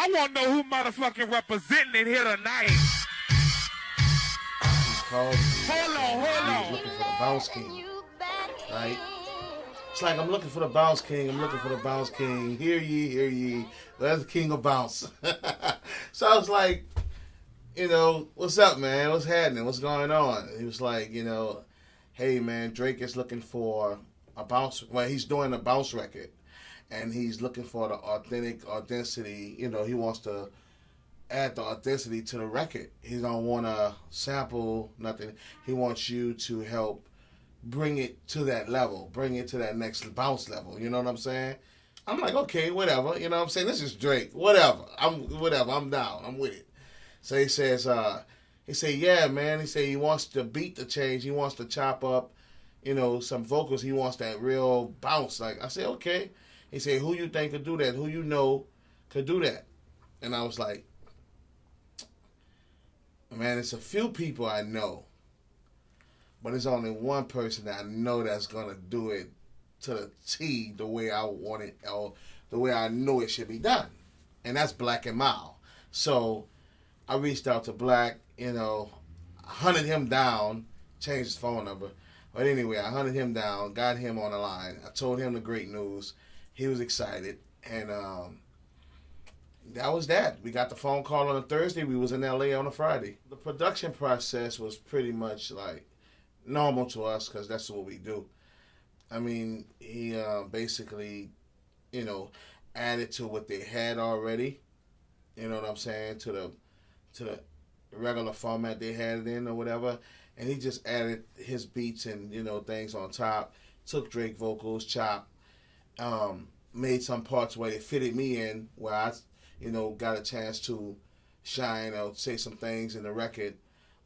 I want to know who motherfucking representing it here tonight. Hold on. Looking for the Bounce King, right? It's like I'm looking for the Bounce King. I'm looking for the Bounce King. Hear ye, hear ye. That's the King of Bounce. So I was like, what's up, man? What's happening? What's going on? He was like, hey, man, Drake is looking for a bounce. Well, he's doing a bounce record, and he's looking for the authenticity. He wants to add the authenticity to the record. He don't want to sample nothing. He wants you to help bring it to that level, bring it to that next bounce level. You know what I'm saying? I'm like, okay, whatever. You know what I'm saying? This is Drake. Whatever. I'm down. I'm with it. So he says, yeah, man. He said he wants the beat to change. He wants to chop up, some vocals. He wants that real bounce. Like, I said, okay. He said, who you think could do that? Who you know could do that? And I was like, man, it's a few people I know, but it's only one person that I know that's going to do it to the T the way I want it, or the way I know it should be done. And that's BlaqNMild. So I reached out to Blaq, hunted him down, changed his phone number. But anyway, I hunted him down, got him on the line. I told him the great news. He was excited. And that was that. We got the phone call on a Thursday. We was in L.A. on a Friday. The production process was pretty much like normal to us because that's what we do. I mean, he basically, added to what they had already. You know what I'm saying? To the regular format they had it in or whatever. And he just added his beats and, things on top. Took Drake vocals, chopped, made some parts where it fitted me in, where I got a chance to shine or say some things in the record.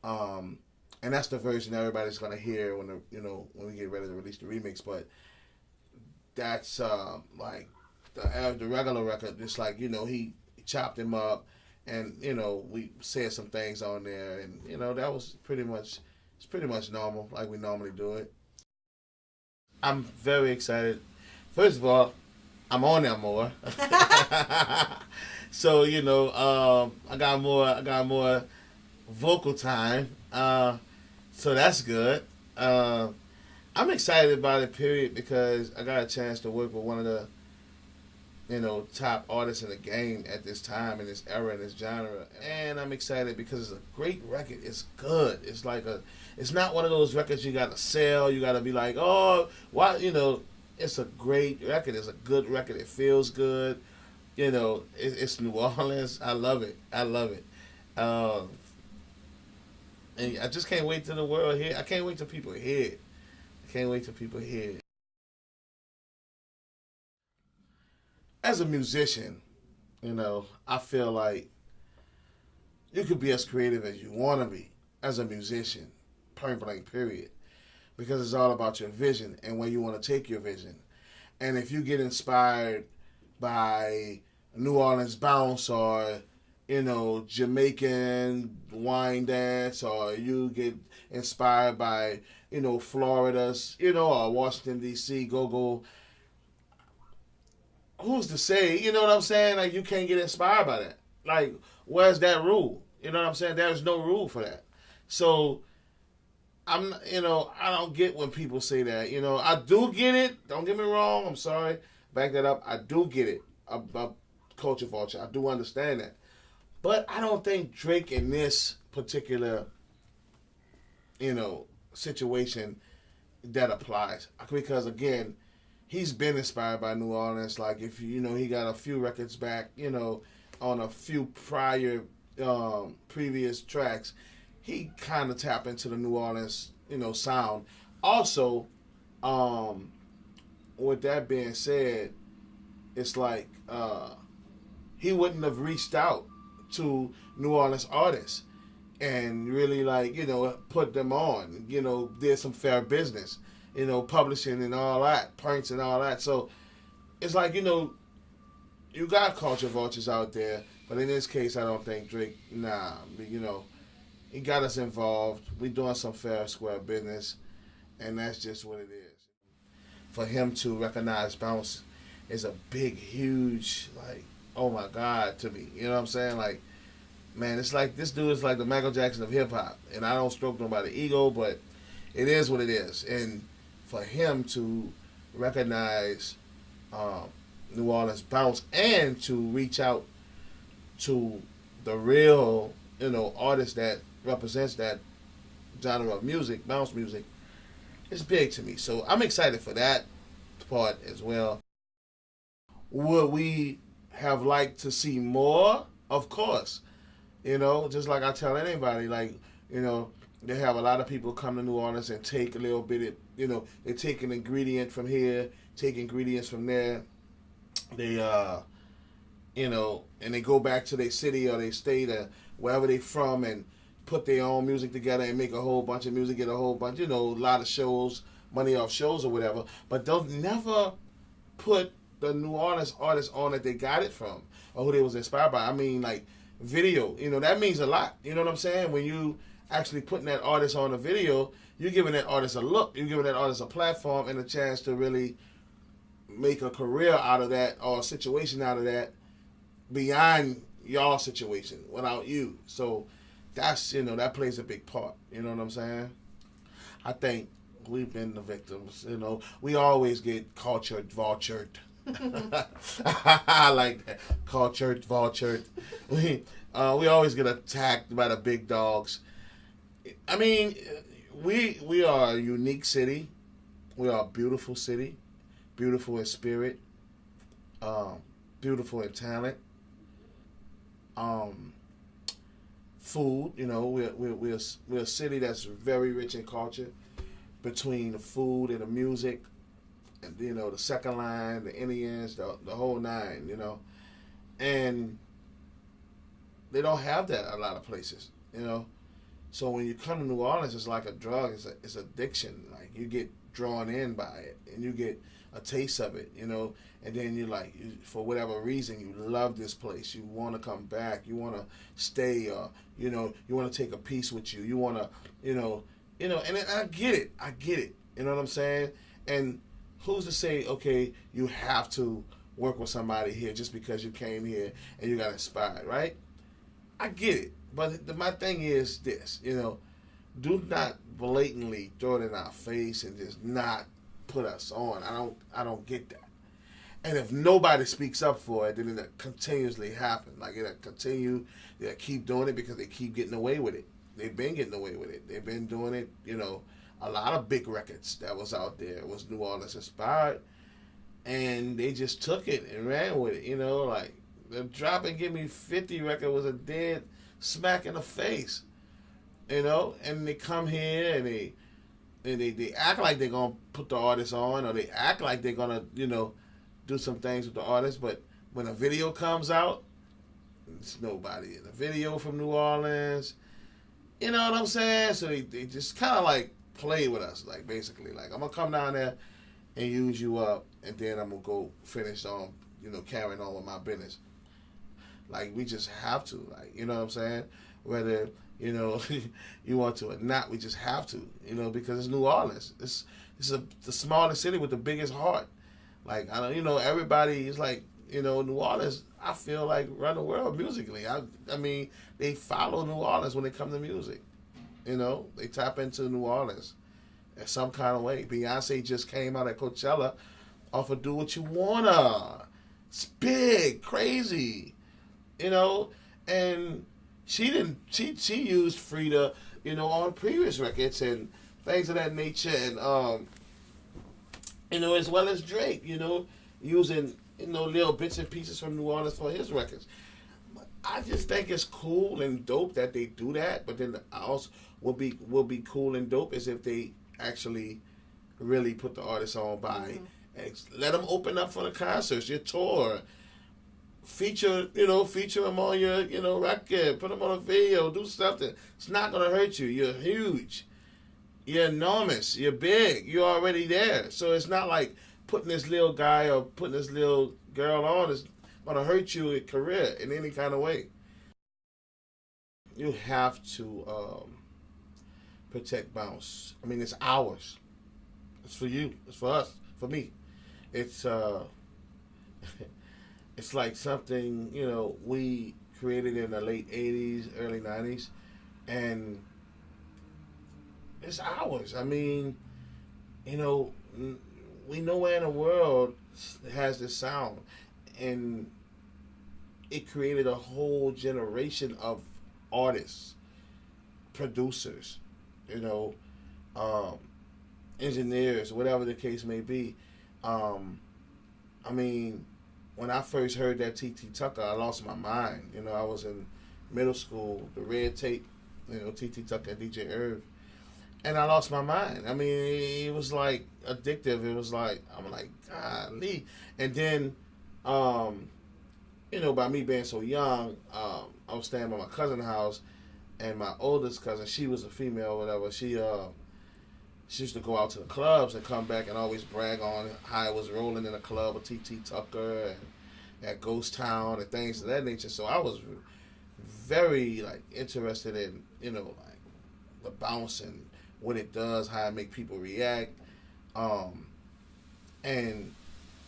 And that's the version everybody's going to hear when we get ready to release the remix. But that's like the regular record. It's like, he chopped him up and, we said some things on there. And, that was pretty much normal, like we normally do it. I'm very excited. First of all, I'm on there more. So, I got more vocal time. So that's good. I'm excited about it, period, because I got a chance to work with one of the, top artists in the game at this time, in this era, in this genre. And I'm excited because it's a great record. It's good. It's like it's not one of those records you got to sell. You got to be like, oh, why, it's a great record. It's a good record. It feels good. It's New Orleans. I love it. And I just can't wait till the world hear. I can't wait till people hear it. As a musician, I feel like you could be as creative as you want to be as a musician, point blank, period. Because it's all about your vision and where you want to take your vision. And if you get inspired by New Orleans bounce or, Jamaican wine dance, or you get inspired by, Florida's, or Washington, D.C., go, who's to say, you know what I'm saying? Like, you can't get inspired by that. Like, where's that rule? You know what I'm saying? There's no rule for that. So, I don't get when people say that. I do get it. Don't get me wrong. I'm sorry. Back that up. I do get it about Culture Vulture. I do understand that. But I don't think Drake in this particular, situation that applies. Because, again, he's been inspired by New Orleans. Like, if, he got a few records back, on a few prior, previous tracks, he kind of tapped into the New Orleans, sound. Also, with that being said, it's like he wouldn't have reached out to New Orleans artists and really, like, put them on, did some fair business, publishing and all that, prints and all that. So it's like, you got Culture Vultures out there, but in this case, I don't think Drake, he got us involved. We doing some fair, square business, and that's just what it is. For him to recognize bounce is a big, huge, like, oh my God, to me. You know what I'm saying? Like, man, it's like this dude is like the Michael Jackson of hip hop, and I don't stroke nobody's ego, but it is what it is. And for him to recognize New Orleans bounce and to reach out to the real, artist that represents that genre of music, bounce music, it's big to me. So I'm excited for that part as well. Would we have liked to see more? Of course. Just like I tell anybody, like, they have a lot of people come to New Orleans and take a little bit of, they take an ingredient from here, take ingredients from there. They, and they go back to their city or their state or wherever they from and put their own music together and make a whole bunch of music, get a whole bunch, a lot of shows, money off shows or whatever. But they'll never put the New Orleans artists on that they got it from or who they was inspired by. I mean, like, video, that means a lot. You know what I'm saying? When you actually putting that artist on a video, you're giving that artist a look. You're giving that artist a platform and a chance to really make a career out of that or a situation out of that beyond y'all situation without you. So that's, that plays a big part. You know what I'm saying? I think we've been the victims. We always get cultured, vultured. I like that. Cultured, vultured. We always get attacked by the big dogs. I mean, we are a unique city. We are a beautiful city. Beautiful in spirit. Beautiful in talent. Food. We're a city that's very rich in culture. Between the food and the music. And, the second line, the Indians, the whole nine, and they don't have that a lot of places, So when you come to New Orleans, it's like a drug. It's addiction. Like, you get drawn in by it, and you get a taste of it, and then you for whatever reason, you love this place. You want to come back. You want to stay, or you want to take a piece with you. You want to, and I get it. You know what I'm saying? And who's to say, okay, you have to work with somebody here just because you came here and you got inspired, right? I get it. But my thing is this, do not blatantly throw it in our face and just not put us on. I don't get that. And if nobody speaks up for it, then it'll continuously happen. Like, it'll continue, they'll keep doing it because they keep getting away with it. They've been getting away with it. They've been doing it, a lot of big records that was out there was New Orleans inspired, and they just took it and ran with it. Like the Drop and Give Me 50 record was a dead smack in the face. And they come here and they act like they're gonna put the artist on, or they act like they're gonna do some things with the artist, but when a video comes out, there's nobody in the video from New Orleans. You know what I'm saying? So they just kind of like play with us, like, basically, like, I'm gonna come down there and use you up, and then I'm gonna go finish on, carrying on with my business. Like, we just have to, like, you know what I'm saying? Whether you want to or not, we just have to, because it's New Orleans. It's the smallest city with the biggest heart. Like, I don't, everybody is like, New Orleans, I feel like, run the world musically. I mean, they follow New Orleans when they come to music. They tap into New Orleans in some kind of way. Beyonce just came out at Coachella off of Do What You Wanna. It's big, crazy, and she used Freedia, on previous records and things of that nature, and as well as Drake, using little bits and pieces from New Orleans for his records. I just think it's cool and dope that they do that, but then also will be cool and dope is if they actually really put the artist on by let them open up for the concerts, your tour, feature them on your record, put them on a video, do something. It's not gonna hurt you. You're huge, you're enormous, you're big, you're already there. So it's not like putting this little guy or putting this little girl on is gonna hurt your career in any kind of way. You have to protect bounce. I mean, it's ours. It's for you. It's for us. For me. It's it's like something, we created in the late 80s, early 90s, and it's ours. I mean, we nowhere in the world has this sound, and it created a whole generation of artists, producers, um, engineers, whatever the case may be. I mean, when I first heard that T.T. Tucker, I lost my mind. I was in middle school, the red tape, T.T. Tucker, DJ Irv, and I lost my mind. I mean, it was like addictive. It was like, I'm like, golly. And then, by me being so young, I was staying at my cousin's house, and my oldest cousin, she was a female, or whatever. She used to go out to the clubs and come back and always brag on how I was rolling in a club with T.T. Tucker and at Ghost Town and things of that nature. So I was very interested in the bounce and what it does, how it make people react. And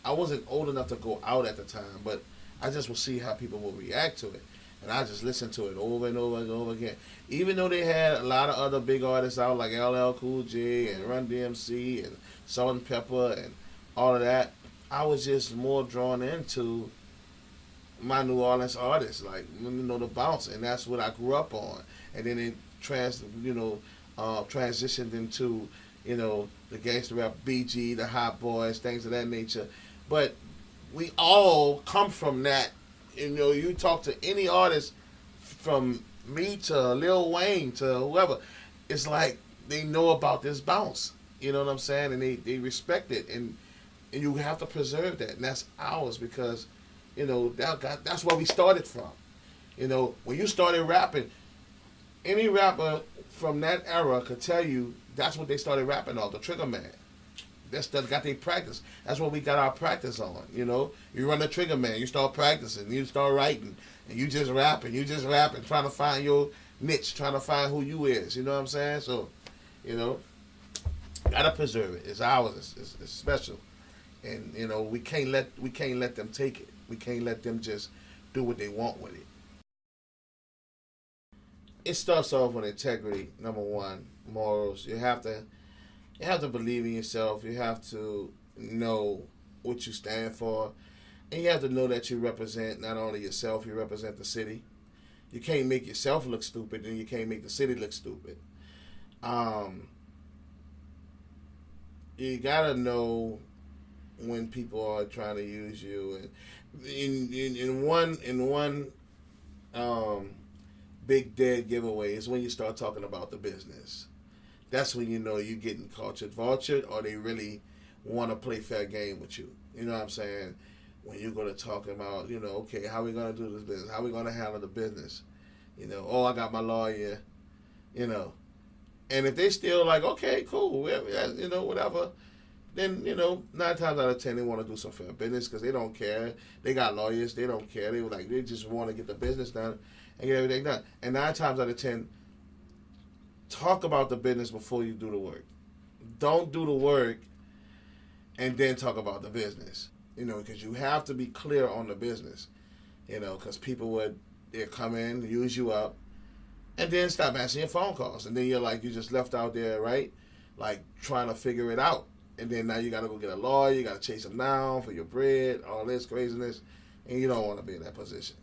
I wasn't old enough to go out at the time, but I just would see how people would react to it. And I just listened to it over and over and over again. Even though they had a lot of other big artists out like LL Cool J and Run DMC and Salt-N-Pepa and all of that, I was just more drawn into my New Orleans artists, the bounce, and that's what I grew up on. And then it transitioned into, the gangster rap, BG, the Hot Boys, things of that nature. But we all come from that. You talk to any artist, from me to Lil Wayne to whoever, it's like they know about this bounce. You know what I'm saying? And they respect it, and you have to preserve that, and that's ours because, that's where we started from. When you started rapping, any rapper from that era could tell you that's what they started rapping off, the Trigger Man. That's got their practice. That's what we got our practice on. You run the Trigger Man, you start practicing, you start writing, and you just rapping, trying to find your niche, trying to find who you is. You know what I'm saying? So, gotta preserve it. It's ours. It's special, and we can't let them take it. We can't let them just do what they want with it. It starts off with integrity. Number one, morals. You have to believe in yourself. You have to know what you stand for. And you have to know that you represent not only yourself, you represent the city. You can't make yourself look stupid, and you can't make the city look stupid. You gotta know when people are trying to use you. And in one big dead giveaway is when you start talking about the business. That's when you know you're getting vultured, or they really want to play fair game with you. You know what I'm saying? When you're going to talk about, okay, how we going to do this business? How we going to handle the business? I got my lawyer, And if they still like, okay, cool, whatever, then, 9 times out of 10, they want to do some fair business because they don't care. They got lawyers. They don't care. They just want to get the business done and get everything done. And 9 times out of 10, talk about the business before you do the work. Don't do the work and then talk about the business. Because you have to be clear on the business. Because people they'll come in, use you up, and then stop answering your phone calls. And then you're you just left out there, right? Trying to figure it out. And then now you got to go get a lawyer, you got to chase them down for your bread, all this craziness. And you don't want to be in that position.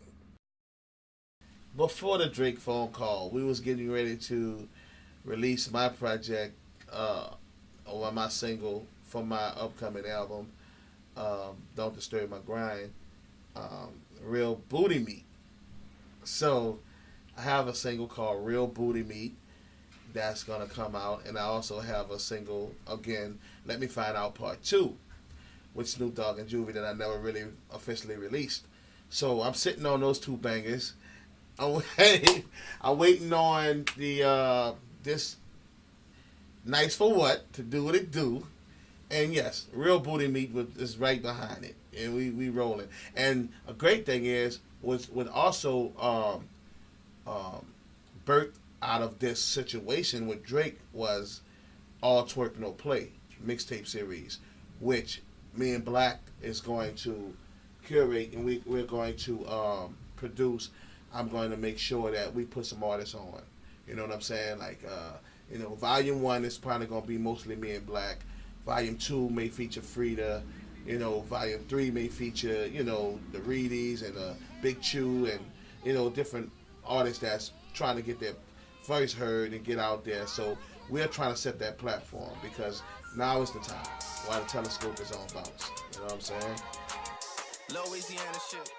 Before the Drake phone call, we was getting ready to release my project, or my single for my upcoming album, Don't Disturb My Grind, Real Booty Meat. So I have a single called Real Booty Meat that's going to come out, and I also have a single, again, Let Me Find Out Part 2, with Snoop Dogg and Juvie that I never really officially released. So I'm sitting on those 2 bangers. I'm waiting on the this Nice for What to do what it do. And yes, Real Booty Meat is right behind it. And we rolling. And a great thing is, was also birthed out of this situation with Drake was All Twerk No Play mixtape series, which me and Black is going to curate and we're going to produce, I'm going to make sure that we put some artists on. You know what I'm saying? Like, Volume 1 is probably going to be mostly me and Black. Volume 2 may feature Freedia. Volume 3 may feature, the Reedies and Big Chew and, different artists that's trying to get their voice heard and get out there. So we're trying to set that platform because now is the time while the telescope is on bounce. You know what I'm saying? Louisiana shit.